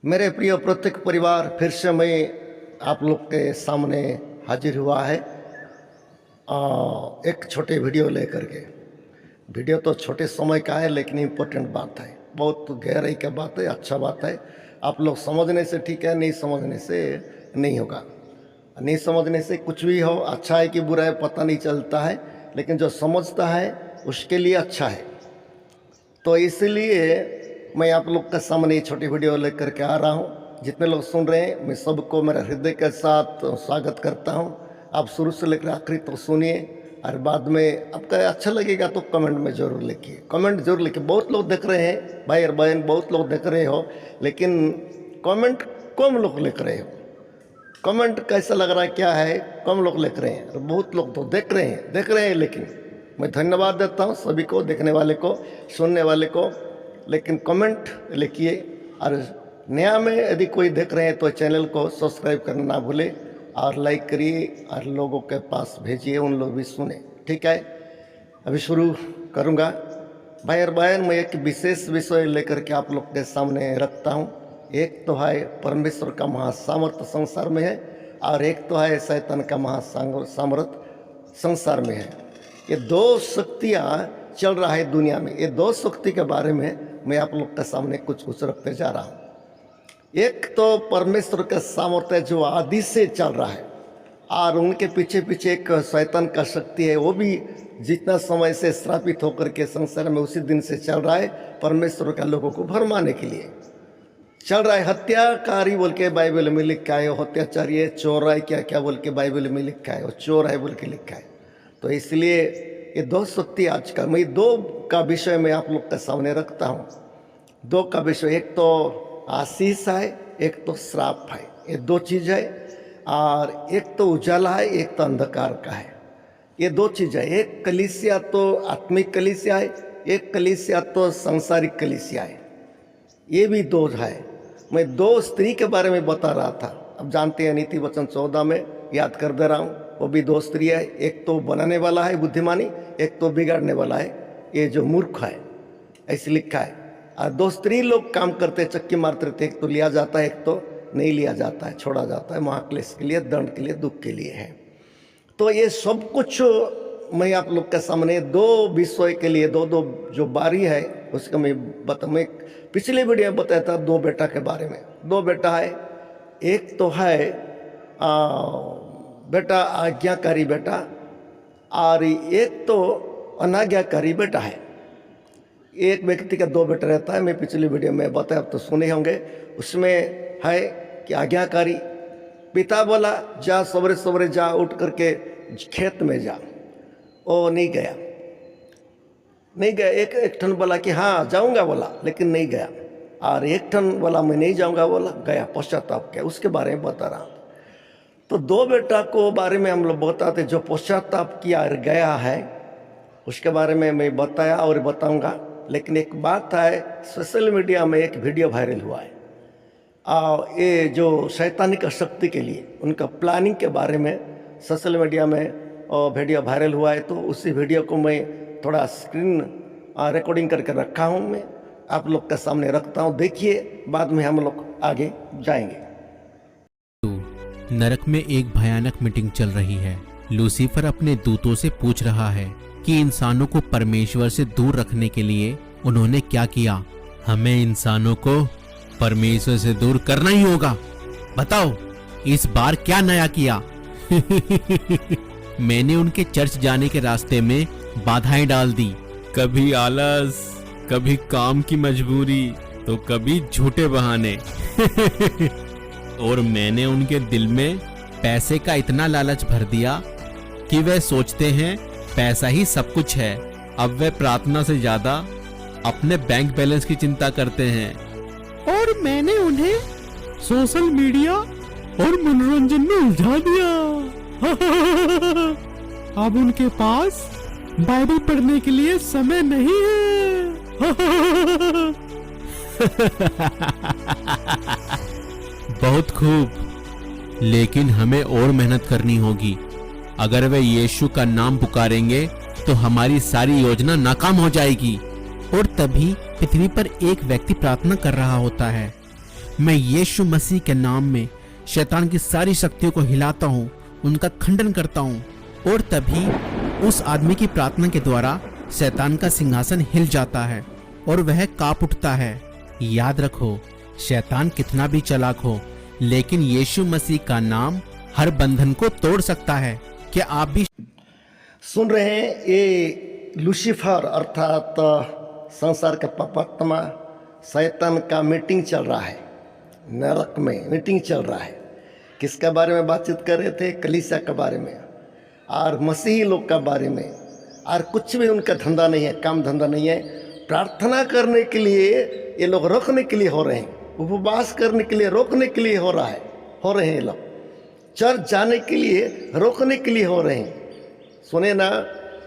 मेरे प्रिय प्रत्येक परिवार, फिर से मैं आप लोग के सामने हाजिर हुआ है एक छोटे वीडियो लेकर के। वीडियो तो छोटे समय का है लेकिन इम्पोर्टेंट बात है, बहुत गहराई का बात है, अच्छा बात है। आप लोग समझने से ठीक है, नहीं समझने से नहीं होगा। नहीं समझने से कुछ भी हो, अच्छा है कि बुरा है पता नहीं चलता है, लेकिन जो समझता है उसके लिए अच्छा है। तो इसलिए मैं आप लोग के सामने ये छोटी वीडियो लेकर के आ रहा हूँ। जितने लोग सुन रहे हैं मैं सबको मेरा हृदय के साथ स्वागत करता हूँ। आप शुरू से लेकर आखिरी तो सुनिए और बाद में आपका अच्छा लगेगा तो कमेंट में ज़रूर लिखिए, कमेंट जरूर लिखिए। बहुत लोग देख रहे हैं भाई और बहन, बहुत लोग देख रहे हो, लेकिन कमेंट कम लोग लिख रहे हो। कमेंट कैसा लग रहा है, क्या है, कम लोग लिख रहे हैं और बहुत लोग तो देख रहे हैं। लेकिन मैं धन्यवाद देता हूँ सभी को, देखने वाले को, सुनने वाले को। लेकिन कमेंट लिखिए और नया में यदि कोई देख रहे हैं तो चैनल को सब्सक्राइब करना ना भूले और लाइक करिए और लोगों के पास भेजिए, उन लोग भी सुने। ठीक है, अभी शुरू करूँगा। भाई और बहन, मैं एक विशेष विषय लेकर के आप लोग के सामने रखता हूँ। एक तो है परमेश्वर का महासामर्थ्य संसार में है और एक तो है शैतान का महासामर्थ्य संसार में है। ये दो शक्तियाँ चल रहा है दुनिया में। ये दो शक्ति के बारे में मैं आप लोग के सामने कुछ रखते जा रहा हूँ। एक तो परमेश्वर का सामर्थ्य जो आदि से चल रहा है और उनके पीछे पीछे एक शैतान का शक्ति है, वो भी जितना समय से श्रापित होकर के संसार में उसी दिन से चल रहा है। परमेश्वर का लोगों को भरमाने के लिए चल रहा है। हत्याकारी बोल के बाइबल में लिखा है, हत्याचारी है, चोर है, क्या क्या बोल के बाइबल में लिखा है, वो चोर है बोल के लिखा है। तो इसलिए ये दो शक्ति आज का मैं दो का विषय में आप लोग के सामने रखता हूँ। दो का विषय, एक तो आशीष है, एक तो श्राप है। ये दो चीज़ है। और एक तो उजाला है, एक तो अंधकार का है। ये दो चीज़ है। एक कलीसिया तो आत्मिक कलीसिया है, एक कलीसिया तो सांसारिक कलीसिया है। ये भी दो है। मैं दो स्त्री के बारे में बता रहा था। अब जानते हैं नीति वचन 14 में, याद कर दे रहा हूँ। वो भी दो स्त्री है, एक तो बनाने वाला है बुद्धिमानी, एक तो बिगाड़ने वाला है ये जो मूर्ख है, ऐसे लिखा है। और दो स्त्री लोग काम करते, चक्की मारते रहते, एक तो लिया जाता है, एक तो नहीं लिया जाता है, छोड़ा जाता है, महाक्लेश के लिए, दंड के लिए, दुख के लिए है। तो ये सब कुछ मैं आप लोग के सामने दो विषय के लिए दो जो बारी है उसका मैं पिछले वीडियो में बताया था दो बेटा के बारे में। दो बेटा है, एक तो है बेटा आज्ञाकारी बेटा और एक तो अनाज्ञाकारी बेटा है। एक व्यक्ति का दो बेटा रहता है, मैं पिछली वीडियो में बताया, तो सुने होंगे। उसमें है कि आज्ञाकारी पिता बोला जा सवेरे सवेरे जा, उठ करके खेत में जा, वो नहीं गया। एक ठन बोला कि हाँ जाऊंगा बोला, लेकिन नहीं गया। और एक ठन बोला मैं नहीं जाऊंगा बोला, गया, पश्चाताप किया। उसके बारे में बता रहा हूँ। तो दो बेटा को बारे में हम लोग बताते, जो पश्चाताप किया और गया है उसके बारे में मैं बताया और बताऊंगा। लेकिन एक बात है, सोशल मीडिया में एक वीडियो वायरल हुआ है ये जो शैतानिक शक्ति के लिए उनका प्लानिंग के बारे में सोशल मीडिया में वीडियो वायरल हुआ है। तो उसी वीडियो को मैं थोड़ा स्क्रीन रिकॉर्डिंग करके रखा हूँ, मैं आप लोग के सामने रखता हूँ। देखिए, बाद में हम लोग आगे जाएंगे। नरक में एक भयानक मीटिंग चल रही है। लूसीफर अपने दूतों से पूछ रहा है कि इंसानों को परमेश्वर से दूर रखने के लिए उन्होंने क्या किया। हमें इंसानों को परमेश्वर से दूर करना ही होगा। बताओ इस बार क्या नया किया। मैंने उनके चर्च जाने के रास्ते में बाधाएं डाल दी। कभी आलस, कभी काम की मजबूरी, तो कभी झूठे बहाने। और मैंने उनके दिल में पैसे का इतना लालच भर दिया कि वे सोचते हैं पैसा ही सब कुछ है। अब वे प्रार्थना से ज्यादा अपने बैंक बैलेंस की चिंता करते हैं। और मैंने उन्हें सोशल मीडिया और मनोरंजन में उलझा दिया। अब उनके पास बाइबल पढ़ने के लिए समय नहीं है। बहुत खूब, लेकिन हमें और मेहनत करनी होगी। अगर वे यीशु का नाम पुकारेंगे तो हमारी सारी योजना नाकाम हो जाएगी। और तभी पृथ्वी पर एक व्यक्ति प्रार्थना कर रहा होता है। मैं यीशु मसीह के नाम में शैतान की सारी शक्तियों को हिलाता हूँ, उनका खंडन करता हूँ। और तभी उस आदमी की प्रार्थना के द्वारा शैतान का सिंहासन हिल जाता है और वह कांप उठता है। याद रखो, शैतान कितना भी चालाक हो, लेकिन यीशु मसीह का नाम हर बंधन को तोड़ सकता है। क्या आप भी सुन रहे हैं? ये लूसीफर अर्थात संसार का पापात्मा शैतान का मीटिंग चल रहा है, नरक में मीटिंग चल रहा है। किसके बारे में बातचीत कर रहे थे? कलीसिया के बारे में और मसीही लोग के बारे में। और कुछ भी उनका धंधा नहीं है, काम धंधा नहीं है। प्रार्थना करने के लिए ये लोग रोकने के लिए हो रहे हैं, उपवास करने के लिए रोकने के लिए हो रहे हैं। ये लोग चर्च जाने के लिए रोकने के लिए हो रहे हैं। सुने ना,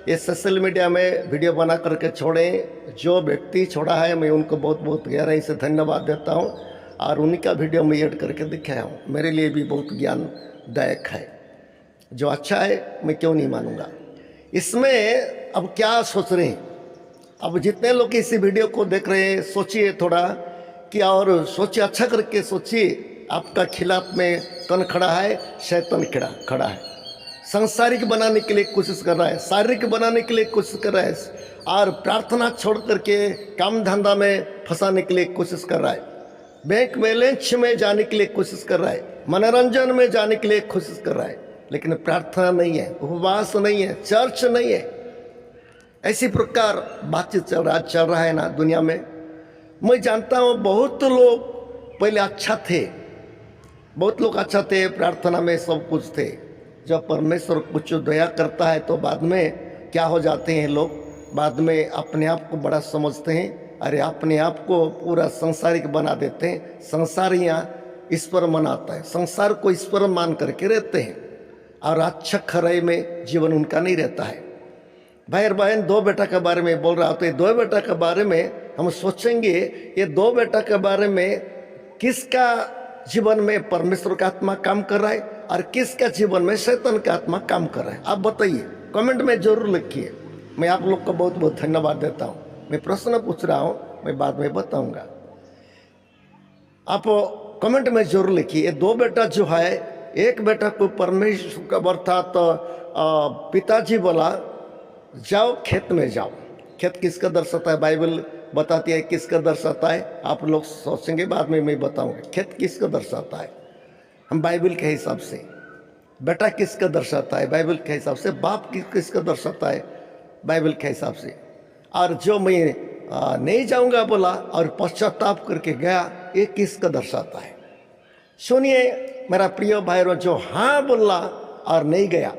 ये सोशल मीडिया में वीडियो बना करके छोड़ें। जो व्यक्ति छोड़ा है मैं उनको बहुत बहुत गहराई से धन्यवाद देता हूँ और उन्हीं का वीडियो मैं एड करके दिखाया हूँ। मेरे लिए भी बहुत ज्ञानदायक है। जो अच्छा है मैं क्यों नहीं मानूंगा। इसमें अब क्या सोच रहे हैं? अब जितने लोग इसी वीडियो को देख रहे हैं, सोचिए थोड़ा कि, और सोचिए, अच्छा करके सोचिए। आपका खिलाफ में कौन खड़ा है? शैतान खड़ा है। सांसारिक बनाने के लिए कोशिश कर रहा है, शारीरिक बनाने के लिए कोशिश कर रहा है और प्रार्थना छोड़ करके काम धंधा में फंसाने के लिए कोशिश कर रहा है, बैंक बैलेंस में जाने के लिए कोशिश कर रहा है, मनोरंजन में जाने के लिए कोशिश कर रहा है। लेकिन प्रार्थना नहीं है, उपवास नहीं है, चर्च नहीं है। ऐसी प्रकार बातचीत चल रहा है ना दुनिया में। मैं जानता हूँ बहुत लोग पहले अच्छा थे, बहुत लोग अच्छा थे, प्रार्थना में सब कुछ थे। जब परमेश्वर कुछ दया करता है तो बाद में क्या हो जाते हैं लोग? बाद में अपने आप को बड़ा समझते हैं। अरे अपने आप को पूरा संसारिक बना देते हैं। संसार यहाँ ईश्वर मनाता है, संसार को ईश्वर मान करके रहते हैं और अच्छा खराई में जीवन उनका नहीं रहता है। भाई और बहन, दो बेटा के बारे में बोल रहा, तो ये दो बेटा के बारे में हम सोचेंगे। ये दो बेटा के बारे में किसका जीवन में परमेश्वर का आत्मा काम कर रहा है और किसका जीवन में शैतान का आत्मा काम कर रहा है? आप बताइए, कमेंट में जरूर लिखिए। मैं आप लोग को बहुत बहुत धन्यवाद देता हूँ। मैं प्रश्न पूछ रहा हूँ, मैं बाद में बताऊंगा। आप कमेंट में जरूर लिखिए। ये दो बेटा जो है, एक बेटा को परमेश्वर का अर्थात पिताजी बोला जाओ खेत में जाओ। खेत किसका दर्शाता है? बाइबल बताती है किसका दर्शाता है। आप लोग सोचेंगे, बाद में मैं बताऊंगा खेत किसका दर्शाता है। हम बाइबल के हिसाब से बेटा किसका दर्शाता है, बाइबल के हिसाब से बाप किसका दर्शाता है, बाइबल के हिसाब से। और जो मैं नहीं जाऊंगा बोला और पश्चाताप करके गया, ये किसका दर्शाता है? सुनिए मेरा प्रिय भाई, जो हाँ बोला और नहीं गया,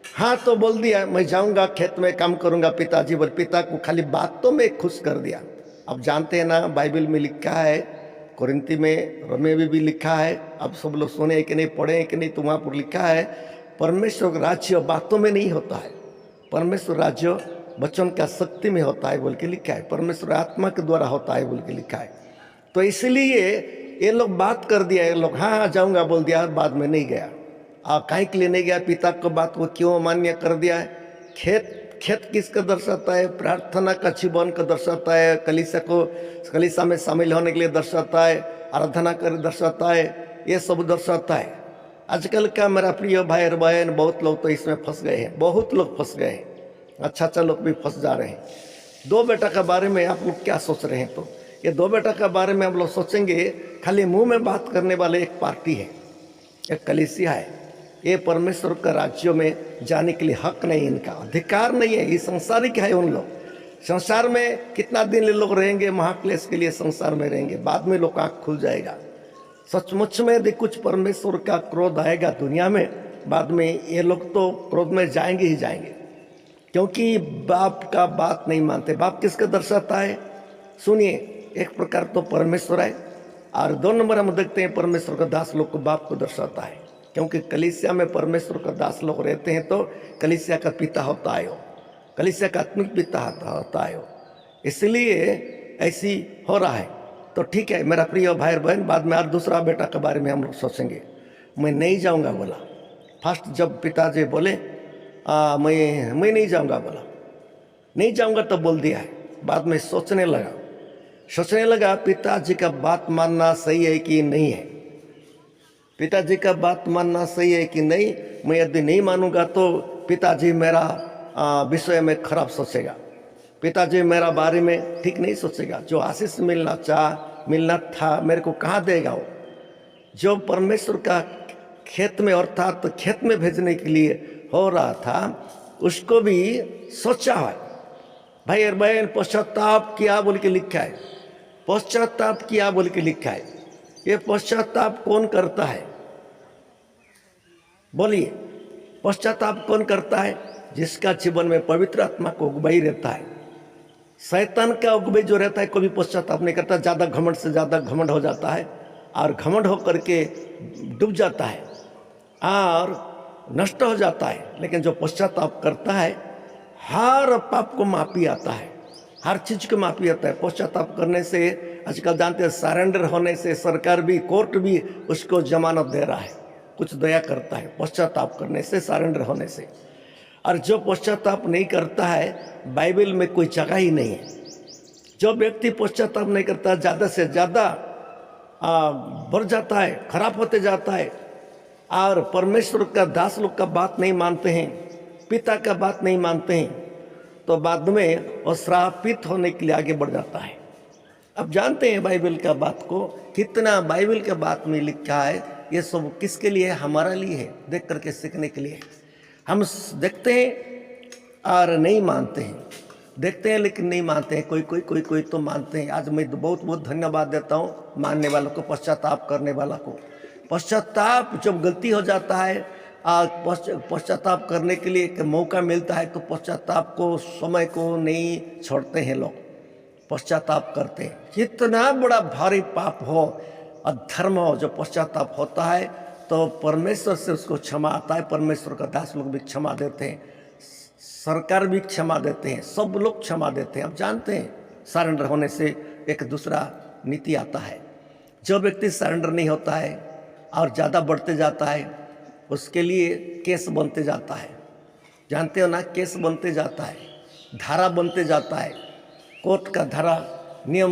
हाँ तो बोल दिया मैं जाऊंगा खेत में काम करूंगा, पिताजी बोल, पिता को खाली बातों में खुश कर दिया। अब जानते हैं ना, बाइबल में लिखा है, कोरिंथी में, रोमे में भी लिखा है। अब सब लोग सुने कि नहीं, पढ़े हैं कि नहीं, तो वहाँ पर लिखा है परमेश्वर राज्य बातों में नहीं होता है, परमेश्वर राज्य वचन का शक्ति में होता है बोल के लिखा है, परमेश्वर आत्मा के द्वारा होता है बोल के लिखा है। तो इसलिए ये लोग बात कर दिया, ये लोग हाँ जाऊंगा बोल दिया, बाद में नहीं गया। काहे के लिए नहीं गया? पिता को बात को क्यों मान्य कर दिया है? खेत किसका दर्शाता है? प्रार्थना का जीवन का दर्शाता है, कलीसिया में शामिल होने के लिए दर्शाता है, आराधना कर दर्शाता है, ये सब दर्शाता है। आजकल का मेरा प्रिय भाई और बहन, बहुत लोग तो इसमें फंस गए हैं, बहुत लोग फंस गए हैं, अच्छा लोग भी फंस जा रहे हैं। दो बेटा के बारे में आप लोग क्या सोच रहे हैं? तो ये दो बेटा के बारे में हम लोग सोचेंगे, खाली मुंह में बात करने वाले एक पार्टी है, एक कलीसिया है। ये परमेश्वर का राज्यों में जाने के लिए हक नहीं, इनका अधिकार नहीं है। ये संसारिक है। उन लोग संसार में कितना दिन लोग रहेंगे, महाक्लेश के लिए संसार में रहेंगे, बाद में लोग आँख खुल जाएगा। सचमुच में यदि कुछ परमेश्वर का क्रोध आएगा दुनिया में, बाद में ये लोग तो क्रोध में जाएंगे ही जाएंगे, क्योंकि बाप का बात नहीं मानते। बाप किसका दर्शाता है? सुनिए, एक प्रकार तो परमेश्वर है और दो नंबर हम देखते हैं परमेश्वर का दास लोग को बाप को दर्शाता है, क्योंकि कलीसिया में परमेश्वर का दास लोग रहते हैं तो कलीसिया का पिता होता है, कलीसिया का आत्मिक पिता होता है। इसलिए ऐसी हो रहा है। तो ठीक है मेरा प्रिय भाई बहन, बाद में और दूसरा बेटा के बारे में हम लोग सोचेंगे। मैं नहीं जाऊंगा बोला, फर्स्ट जब पिताजी बोले मैं नहीं जाऊंगा बोला, नहीं जाऊंगा तो बोल दिया है। बाद में सोचने लगा, सोचने लगा पिताजी का बात मानना सही है कि नहीं है, पिताजी का बात मानना सही है कि नहीं। मैं यदि नहीं मानूंगा तो पिताजी मेरा विषय में खराब सोचेगा, पिताजी मेरा बारे में ठीक नहीं सोचेगा। जो आशीष मिलना था मेरे को कहाँ देगा वो। जो परमेश्वर का खेत में अर्थात खेत में भेजने के लिए हो रहा था उसको भी सोचा है। भाई और बहन, पश्चाताप किया बोल के लिखा है, पश्चाताप किया बोल के लिखा है। ये पश्चाताप कौन करता है? बोलिए, पश्चाताप कौन करता है? जिसका जीवन में पवित्र आत्मा को अगुवाई रहता है। शैतान का अगुवाई जो रहता है कभी पश्चाताप नहीं करता, ज़्यादा घमंड से ज़्यादा घमंड हो जाता है और घमंड होकर के डूब जाता है और नष्ट हो जाता है। लेकिन जो पश्चाताप करता है हर पाप को मापी आता है, हर चीज़ को मापी आता है। पश्चाताप करने से आजकल जानते हैं सरेंडर होने से सरकार भी, कोर्ट भी उसको जमानत दे रहा है, कुछ दया करता है पश्चाताप करने से, सरेंडर होने से। और जो पश्चाताप नहीं करता है बाइबल में कोई जगह ही नहीं है। जो व्यक्ति पश्चाताप नहीं करता ज़्यादा से ज़्यादा बढ़ जाता है, खराब होते जाता है और परमेश्वर का दास लोग का बात नहीं मानते हैं, पिता का बात नहीं मानते हैं, तो बाद में वो श्रापित होने के लिए आगे बढ़ जाता है। अब जानते हैं बाइबल का बात को, कितना बाइबल के बात में लिखा है। ये सब किसके लिए? हमारा लिए है, देख करके सीखने के लिए। हम देखते हैं और नहीं मानते हैं, देखते हैं लेकिन नहीं मानते हैं। कोई तो मानते हैं। आज मैं बहुत बहुत धन्यवाद देता हूँ मानने वालों को, पश्चाताप करने वाला को। पश्चाताप जब गलती हो जाता है पश्चाताप करने के लिए एक मौका मिलता है तो पश्चाताप को, समय को नहीं छोड़ते हैं लोग, पश्चाताप करते हैं। कितना बड़ा भारी पाप हो, अधर्म हो, जो पश्चाताप होता है तो परमेश्वर से उसको क्षमा आता है। परमेश्वर का दास लोग भी क्षमा देते हैं, सरकार भी क्षमा देते हैं, सब लोग क्षमा देते हैं। अब जानते हैं सरेंडर होने से एक दूसरा नीति आता है। जो व्यक्ति सरेंडर नहीं होता है और ज़्यादा बढ़ते जाता है उसके लिए केस बनते जाता है। जानते हो ना, केस बनते जाता है, धारा बनते जाता है, कोर्ट का धारा, नियम